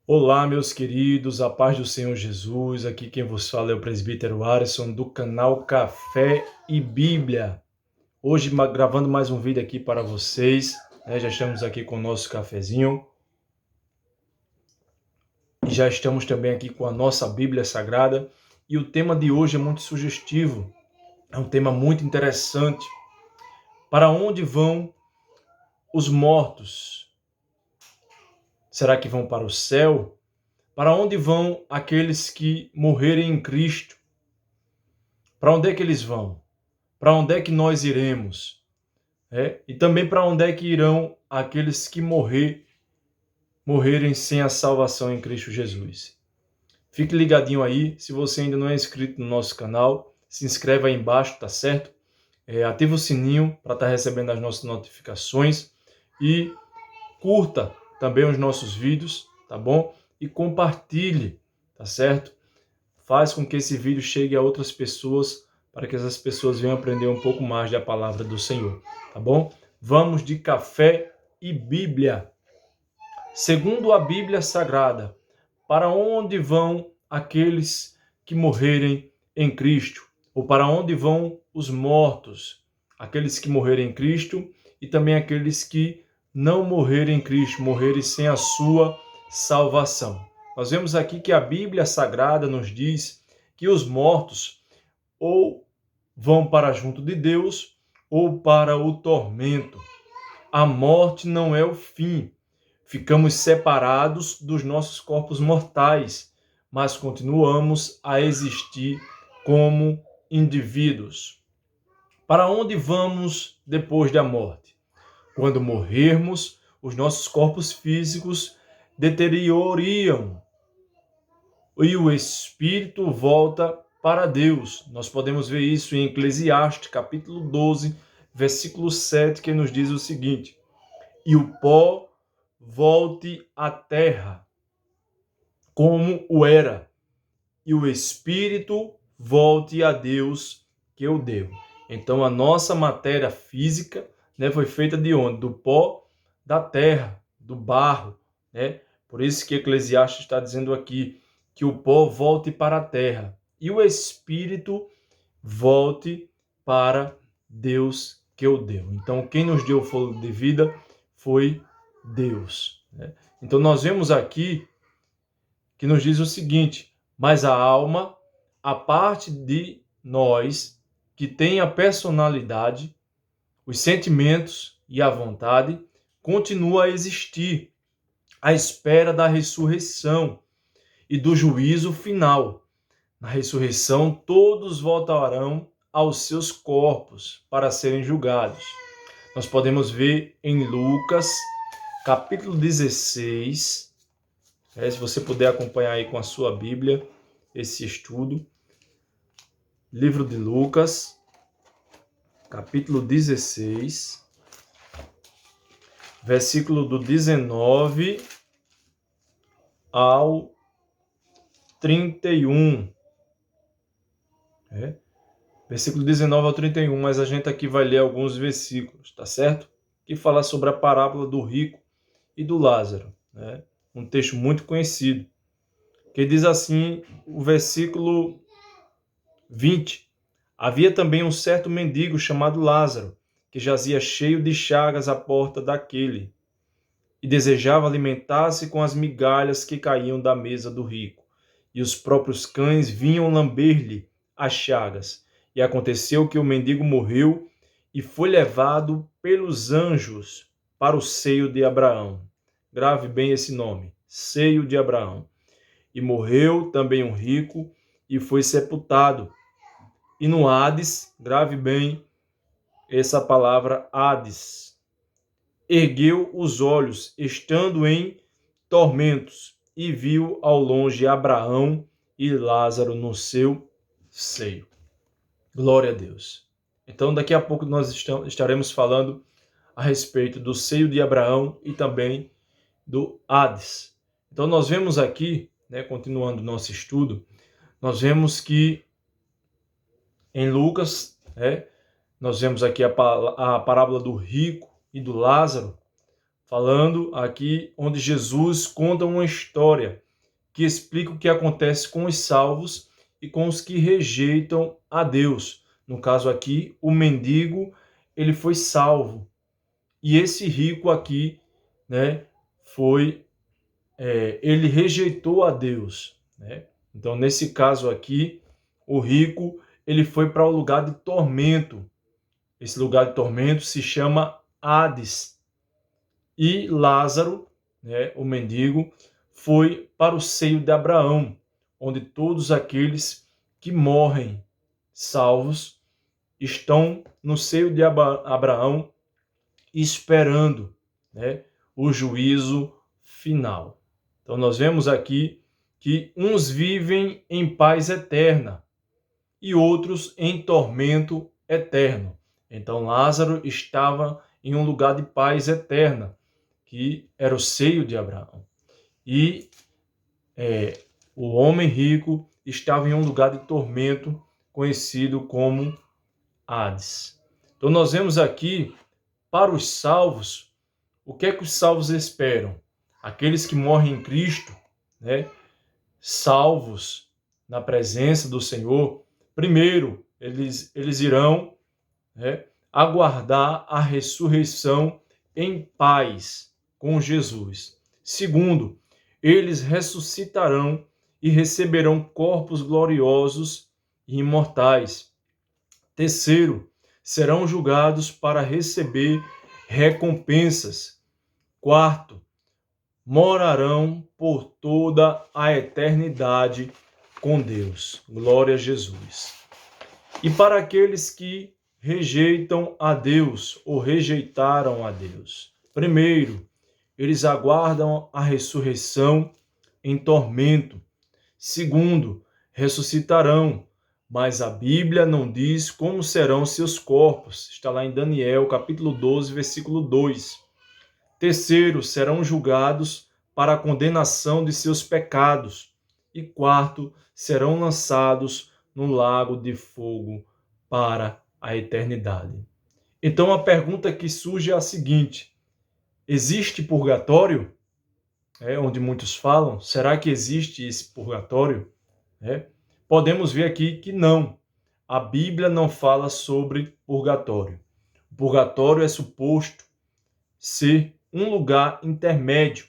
Olá, meus queridos, a paz do Senhor Jesus. Aqui quem vos fala é o presbítero Arisson do canal Café e Bíblia. Hoje gravando mais um vídeo aqui para vocês, né? Já estamos aqui com o nosso cafezinho e já estamos também aqui com a nossa Bíblia Sagrada. E o tema de hoje é muito sugestivo, é um tema muito interessante. Para onde vão os mortos? Será que vão para o céu? Para onde vão aqueles que morrerem em Cristo? Para onde é que eles vão? Para onde é que nós iremos? E também para onde é que irão aqueles que morrerem sem a salvação em Cristo Jesus? Fique ligadinho aí. Se você ainda não é inscrito no nosso canal, se inscreve aí embaixo, tá certo? Ativa o sininho para estar recebendo as nossas notificações e curta também os nossos vídeos, tá bom? E compartilhe, tá certo? Faz com que esse vídeo chegue a outras pessoas, para que essas pessoas venham aprender um pouco mais da palavra do Senhor, tá bom? Vamos de café e Bíblia. Segundo a Bíblia Sagrada, para onde vão aqueles que morrerem em Cristo? Ou para onde vão os mortos? Aqueles que morrerem em Cristo e também aqueles que não morrerem em Cristo, morrerem sem a sua salvação. Nós vemos aqui que a Bíblia Sagrada nos diz que os mortos ou vão para junto de Deus ou para o tormento. A morte não é o fim. Ficamos separados dos nossos corpos mortais, mas continuamos a existir como indivíduos. Para onde vamos depois da morte? Quando morrermos, os nossos corpos físicos deterioriam e o espírito volta para Deus. Nós podemos ver isso em Eclesiastes, capítulo 12, versículo 7, que nos diz o seguinte: e o pó volte à terra, como o era, e o espírito volte a Deus que o deu. Então, a nossa matéria física, né, foi feita de onde? Do pó da terra, do barro, né? Por isso que Eclesiastes está dizendo aqui que o pó volte para a terra e o espírito volte para Deus que o deu. Então, quem nos deu o fôlego de vida foi Deus, né? Então, nós vemos aqui que nos diz o seguinte: mas a alma, a parte de nós que tem a personalidade, os sentimentos e a vontade, continua a existir à espera da ressurreição e do juízo final. Na ressurreição, todos voltarão aos seus corpos para serem julgados. Nós podemos ver em Lucas, capítulo 16, se você puder acompanhar aí com a sua Bíblia esse estudo. Livro de Lucas, capítulo 16, versículo do 19 ao 31. Versículo 19 ao 31, mas a gente aqui vai ler alguns versículos, tá certo? Que fala sobre a parábola do rico e do Lázaro, né? Um texto muito conhecido, que diz assim, o versículo 20. Havia também um certo mendigo chamado Lázaro, que jazia cheio de chagas à porta daquele, e desejava alimentar-se com as migalhas que caíam da mesa do rico. E os próprios cães vinham lamber-lhe as chagas. E aconteceu que o mendigo morreu e foi levado pelos anjos para o seio de Abraão. Grave bem esse nome, seio de Abraão. E morreu também um rico e foi sepultado. E no Hades, grave bem essa palavra Hades, ergueu os olhos, estando em tormentos, e viu ao longe Abraão e Lázaro no seu seio. Glória a Deus. Então, daqui a pouco nós estaremos falando a respeito do seio de Abraão e também do Hades. Então, nós vemos aqui, né, continuando nosso estudo, nós vemos que em Lucas, nós vemos aqui a parábola do rico e do Lázaro, falando aqui onde Jesus conta uma história que explica o que acontece com os salvos e com os que rejeitam a Deus. No caso aqui, o mendigo, ele foi salvo. E esse rico aqui, né, ele rejeitou a Deus, né? Então, nesse caso aqui, o rico, ele foi para o lugar de tormento. Esse lugar de tormento se chama Hades. E Lázaro, né, o mendigo, foi para o seio de Abraão, onde todos aqueles que morrem salvos estão no seio de Abraão esperando, né, o juízo final. Então nós vemos aqui que uns vivem em paz eterna e outros em tormento eterno. Então Lázaro estava em um lugar de paz eterna, que era o seio de Abraão. E o homem rico estava em um lugar de tormento, conhecido como Hades. Então nós vemos aqui, para os salvos, o que é que os salvos esperam? Aqueles que morrem em Cristo, né, salvos na presença do Senhor, primeiro, eles irão, né, aguardar a ressurreição em paz com Jesus. Segundo, eles ressuscitarão e receberão corpos gloriosos e imortais. Terceiro, serão julgados para receber recompensas. Quarto, morarão por toda a eternidade com Deus. Glória a Jesus. E para aqueles que rejeitam a Deus ou rejeitaram a Deus, primeiro, eles aguardam a ressurreição em tormento. Segundo, ressuscitarão, mas a Bíblia não diz como serão seus corpos. Está lá em Daniel, capítulo 12, versículo 2. Terceiro, serão julgados para a condenação de seus pecados. E quarto, serão lançados no lago de fogo para a eternidade. Então a pergunta que surge é a seguinte: existe purgatório? Onde muitos falam, será que existe esse purgatório? Podemos ver aqui que não. A Bíblia não fala sobre purgatório. O purgatório é suposto ser um lugar intermédio,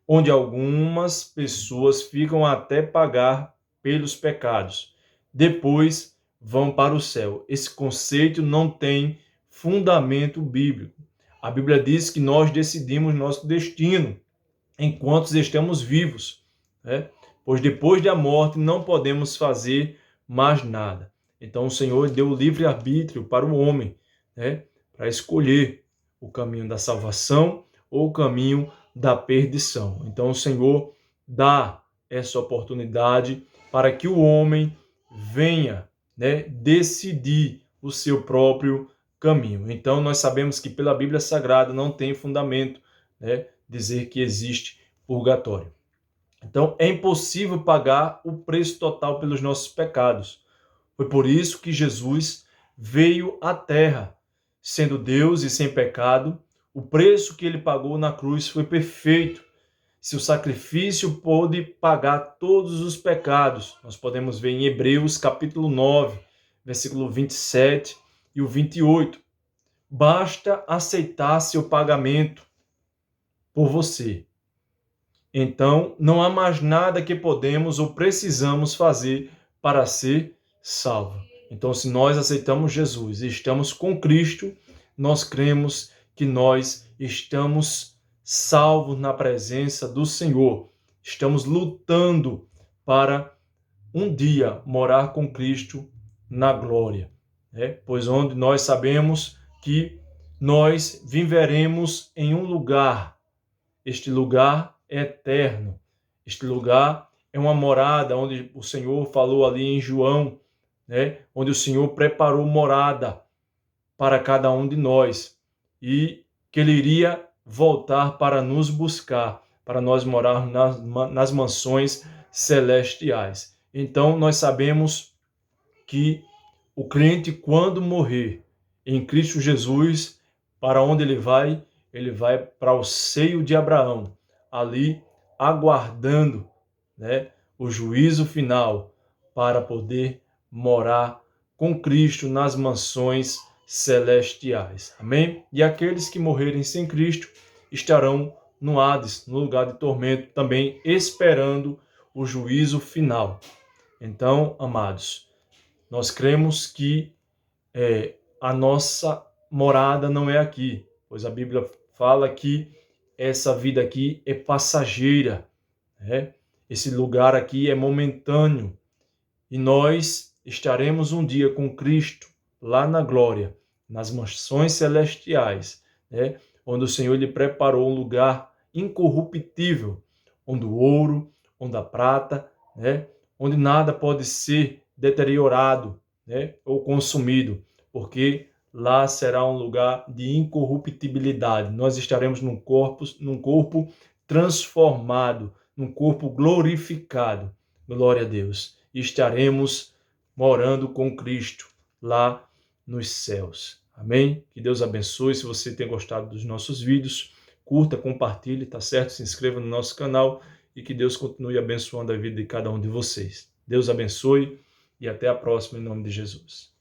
onde algumas pessoas ficam até pagar pelos pecados. Depois vão para o céu. Esse conceito não tem fundamento bíblico. A Bíblia diz que nós decidimos nosso destino enquanto estamos vivos, né? Pois depois da morte não podemos fazer mais nada. Então o Senhor deu o livre-arbítrio para o homem, né? Para escolher o caminho da salvação ou o caminho da perdição. Então o Senhor dá essa oportunidade para que o homem venha, né, decidir o seu próprio caminho. Então nós sabemos que pela Bíblia Sagrada não tem fundamento, né, dizer que existe purgatório. Então é impossível pagar o preço total pelos nossos pecados. Foi por isso que Jesus veio à Terra, sendo Deus e sem pecado. O preço que ele pagou na cruz foi perfeito. Seu sacrifício pôde pagar todos os pecados. Nós podemos ver em Hebreus capítulo 9, versículo 27 e o 28. Basta aceitar seu pagamento por você. Então, não há mais nada que podemos ou precisamos fazer para ser salvo. Então, se nós aceitamos Jesus e estamos com Cristo, nós cremos que nós estamos salvos na presença do Senhor. Estamos lutando para um dia morar com Cristo na glória, né? Pois onde nós sabemos que nós viveremos em um lugar. Este lugar é eterno. Este lugar é uma morada onde o Senhor falou ali em João, né? Onde o Senhor preparou morada para cada um de nós e que Ele iria voltar para nos buscar, para nós morarmos nas mansões celestiais. Então, nós sabemos que o crente, quando morrer em Cristo Jesus, para onde ele vai? ele vai para o seio de Abraão, ali aguardando, né, o juízo final para poder morar com Cristo nas mansões celestiais. Amém? E aqueles que morrerem sem Cristo estarão no Hades, no lugar de tormento, também esperando o juízo final. Então, amados, nós cremos que a nossa morada não é aqui, pois a Bíblia fala que essa vida aqui é passageira, né? Esse lugar aqui é momentâneo e nós estaremos um dia com Cristo lá na glória, nas mansões celestiais, né? Onde o Senhor lhe preparou um lugar incorruptível, onde o ouro, onde a prata, né? Onde nada pode ser deteriorado, né? Ou consumido, porque lá será um lugar de incorruptibilidade. Nós estaremos num corpo transformado, num corpo glorificado. Glória a Deus. E estaremos morando com Cristo lá nos céus. Amém? Que Deus abençoe. Se você tem gostado dos nossos vídeos, curta, compartilhe, tá certo? Se inscreva no nosso canal e que Deus continue abençoando a vida de cada um de vocês. Deus abençoe e até a próxima em nome de Jesus.